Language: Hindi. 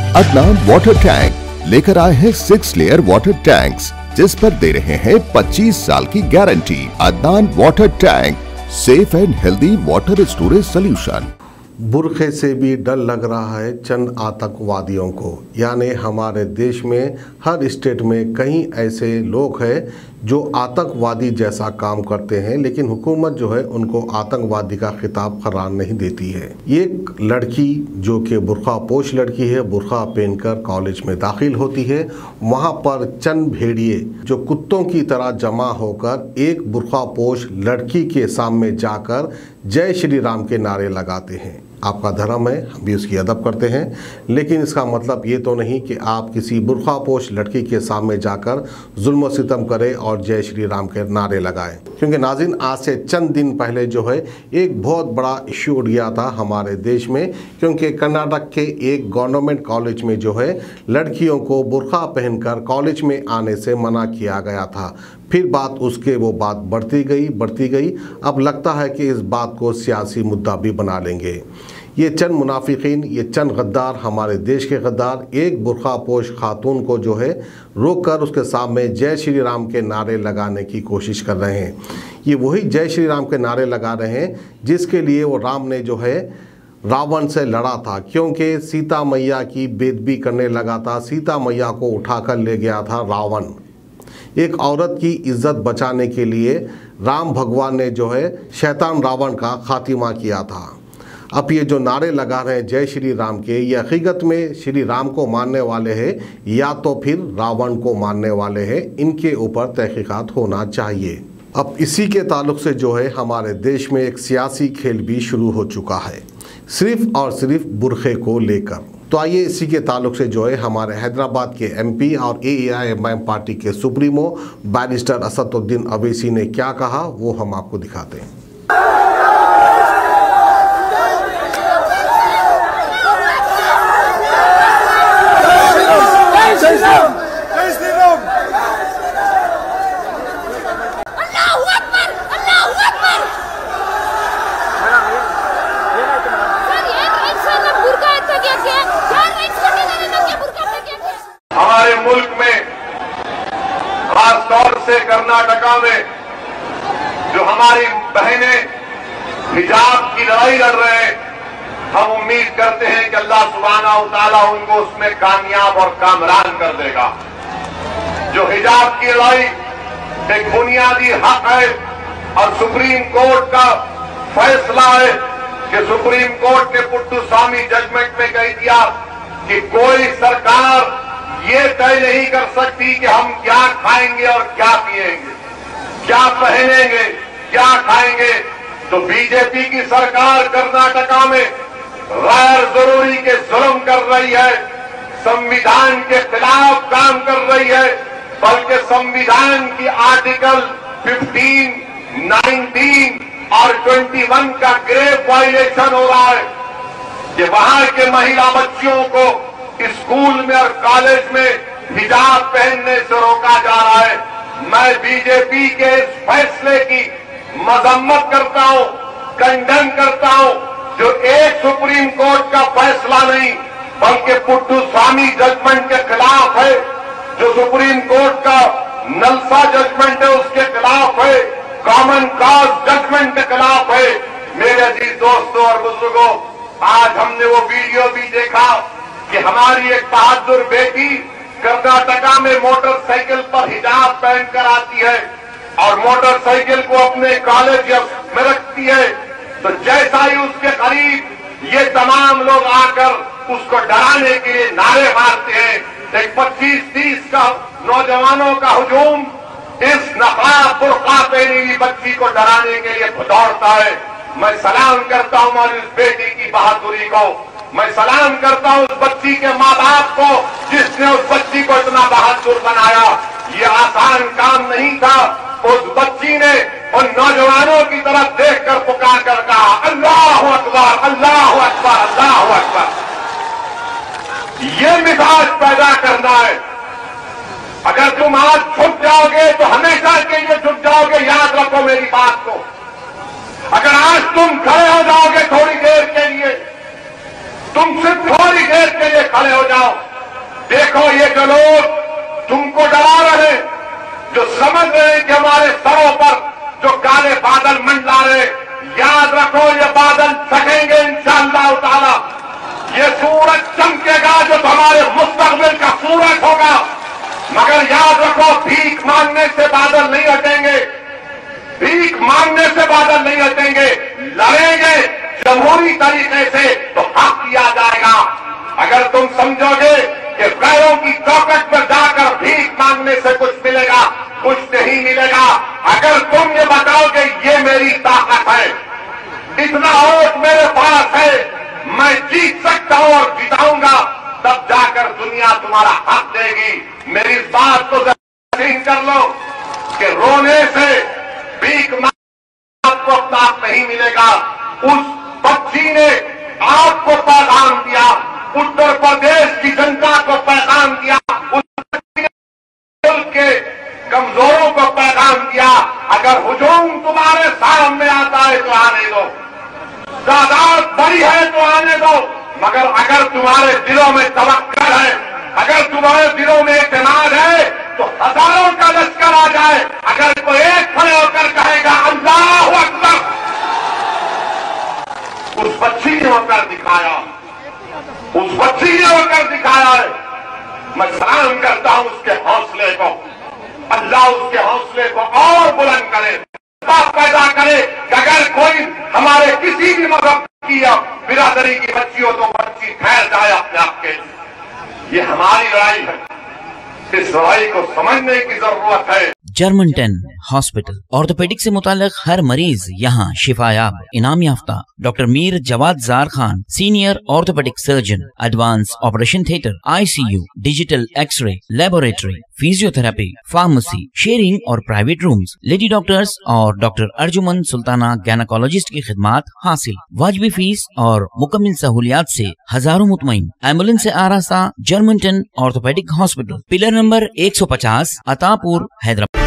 अदनान वाटर टैंक लेकर आए हैं 6 लेयर वाटर टैंक्स, जिस पर दे रहे हैं 25 साल की guarantee. Adnan water tank, safe and healthy water storage solution. बुरखे से भी डर लग रहा है चंद आतंकवादियों को। यानी हमारे देश में हर स्टेट में कई ऐसे लोग हैं जो आतंकवादी जैसा काम करते हैं, लेकिन हुकूमत जो है उनको आतंकवादी का खिताब करार नहीं देती है। एक लड़की जो कि बुरखा पोश लड़की है, बुरखा पहनकर कॉलेज में दाखिल होती है। वहाँ पर चंद भेड़िए जो कुत्तों की तरह जमा होकर एक बुरखा पोश लड़की के सामने जाकर जय श्री राम के नारे लगाते हैं। आपका धर्म है, हम भी उसकी अदब करते हैं, लेकिन इसका मतलब ये तो नहीं कि आप किसी बुरखा पोश लड़की के सामने जाकर जुल्म सितम करें और जय श्री राम के नारे लगाएं। क्योंकि नाज़रीन, आज से चंद दिन पहले जो है एक बहुत बड़ा इश्यू उठ गया था हमारे देश में, क्योंकि कर्नाटक के एक गवर्नमेंट कॉलेज में जो है लड़कियों को बुरखा पहनकर कॉलेज में आने से मना किया गया था। फिर बात बढ़ती गई। अब लगता है कि इस बात को सियासी मुद्दा भी बना लेंगे। ये चंद मुनाफिकीन, ये चंद गद्दार, हमारे देश के गद्दार एक बुरखा पोश खातून को जो है रोक कर उसके सामने जय श्री राम के नारे लगाने की कोशिश कर रहे हैं। ये वही जय श्री राम के नारे लगा रहे हैं जिसके लिए वो राम ने जो है रावण से लड़ा था, क्योंकि सीता मैया की बेदबी करने लगा था। सीता मैया को उठाकर ले गया था रावण। एक औरत की इज्जत बचाने के लिए राम भगवान ने जो है शैतान रावण का खात्मा किया था। अब ये जो नारे लगा रहे हैं जय श्री राम के, ये हकीकत में श्री राम को मानने वाले हैं या तो फिर रावण को मानने वाले हैं? इनके ऊपर तहकीकात होना चाहिए। अब इसी के ताल्लुक से जो है हमारे देश में एक सियासी खेल भी शुरू हो चुका है, सिर्फ और सिर्फ बुरखे को लेकर। तो आइए इसी के ताल्लुक से जो है हमारे हैदराबाद के एमपी और AIMIM पार्टी के सुप्रीमो बैरिस्टर असदुद्दीन अवैसी ने क्या कहा वो हम आपको दिखाते हैं। हमारे मुल्क में खास तौर से कर्नाटका में जो हमारी बहनें हिजाब की लड़ाई लड़ रहे हैं, हम उम्मीद करते हैं कि अल्लाह सुब्हानहू तआला उनको उसमें कामयाब और कामरान कर देगा। जो हिजाब की लड़ाई एक बुनियादी हक है और सुप्रीम कोर्ट का फैसला है कि सुप्रीम कोर्ट ने पुट्टुस्वामी जजमेंट में कह दिया कि कोई सरकार ये तय नहीं कर सकती कि हम क्या खाएंगे और क्या पिएंगे, क्या पहनेंगे, क्या खाएंगे। तो बीजेपी की सरकार कर्नाटका में गैर जरूरी के जुल्म कर रही है, संविधान के खिलाफ काम कर रही है, बल्कि संविधान की आर्टिकल 15, 19 और 21 का ग्रेव वायलेशन हो रहा है कि वहां के महिला बच्चियों को स्कूल में और कॉलेज में हिजाब पहनने से रोका जा रहा है। मैं बीजेपी के इस फैसले की मजम्मत करता हूं, कंडम करता हूं, जो एक सुप्रीम कोर्ट का फैसला नहीं बल्कि पुट्टुस्वामी जजमेंट के खिलाफ है, जो सुप्रीम कोर्ट का नलसा जजमेंट है उसके खिलाफ है, कॉमन कॉज जजमेंट के खिलाफ है। मेरे अजीज दोस्तों और बुजुर्गों, आज हमने वो वीडियो भी देखा कि हमारी एक बहादुर बेटी कर्नाटका में मोटरसाइकिल पर हिजाब पहनकर आती है और मोटरसाइकिल को अपने कॉलेज में रखती है, तो जैसा ही उसके करीब ये तमाम लोग आकर उसको डराने के लिए नारे मारते हैं। एक 25-30 का नौजवानों का हुजूम इस नकाब बुर्का पहनी हुई बच्ची को डराने के लिए दौड़ता है। मैं सलाम करता हूं हमारी उस बेटी की बहादुरी को, मैं सलाम करता हूं उस बच्ची के माँ बाप को जिसने उस बच्ची को इतना बहादुर बनाया। ये आसान काम नहीं था। उस बच्ची ने उन नौजवानों की तरफ देखकर पुकार कर कहा, अल्लाहु अकबर, अल्लाहु अकबर, अल्लाहु अकबर। ये मिजाज पैदा करना है। अगर तुम आज झुक जाओगे तो हमेशा के लिए झुक जाओगे, याद रखो मेरी बात को। अगर आज तुम खड़े हो जाओगे थोड़ी देर के लिए, तुम सिर्फ थोड़ी देर के लिए खड़े हो जाओ, जो लोग तुमको डरा रहे, जो समझ रहे हैं कि हमारे सरों पर जो काले बादल मंडला रहे, याद रखो ये बादल छटेंगे इंशाअल्लाह ताला। ये सूरज चमकेगा जो हमारे मुस्तकबिल का सूरज होगा। मगर याद रखो, भीख मांगने से बादल नहीं हटेंगे, भीख मांगने से बादल नहीं हटेंगे। लड़ेंगे जमहूरी तरीके से तो हक किया जाएगा। अगर तुम समझोगे कि गैरों की चौकट पर जाकर भीख मांगने से कुछ मिलेगा, कुछ नहीं मिलेगा। अगर तुम ये बताओगे ये मेरी ताकत है, इतना वोट मेरे पास है, मैं जीत सकता हूं और जिताऊंगा, तब जाकर दुनिया तुम्हारा हक देगी। मेरी इस बात को यकीन कर लो कि रोने से भीख मांगने आपको अपना हक नहीं मिलेगा। उस बच्ची ने आपको पैगाम दिया, उत्तर प्रदेश की जनता को पैगाम दिया, उस मुल्क के कमजोरों को पैगाम दिया। अगर हुजूम तुम्हारे सामने आता है तो आने दो, तादाद बड़ी है तो आने दो। मगर अगर तुम्हारे दिलों में तवक्कुल है, अगर तुम्हारे दिलों में इत्मीनान है, तो हजारों का लश्कर आ जाए। अगर कोई एक खड़े होकर कहेगा अल्लाहु अकबर, उस बच्ची ने होकर दिखाया, उस बच्ची ने होकर दिखाया है। मैं सलाम करता हूं उसके हौसले को। अल्लाह उसके हौसले को और बुलंद करे, पैदा करे कि अगर कोई हमारे किसी भी मजहब की या बिरादरी की बच्ची हो तो बच्ची ठहर जाए अपने आप के। ये हमारी लड़ाई है, इस लड़ाई को समझने की जरूरत है। जर्मनटन हॉस्पिटल ऑर्थोपेडिक से मुताल्लिक हर मरीज यहाँ शिफायाब। इनाम याफ्ता doctor Mir Jawad Jar Khan, senior orthopaedic surgeon, advance operation theatre, ICU, digital x-ray, laboratory, physiotherapy, pharmacy, sharing और प्राइवेट रूम्स, लेडी डॉक्टर्स और डॉक्टर अर्जुमन सुल्ताना गायनेकोलॉजिस्ट की खिदमात हासिल। वाजिबी फीस और मुकम्मल सहूलियात से हजारों मुतमईन। एम्बुलेंस से आरास्ता Germanton orthopaedic hospital, pillar number 150, Attapur, Hyderabad.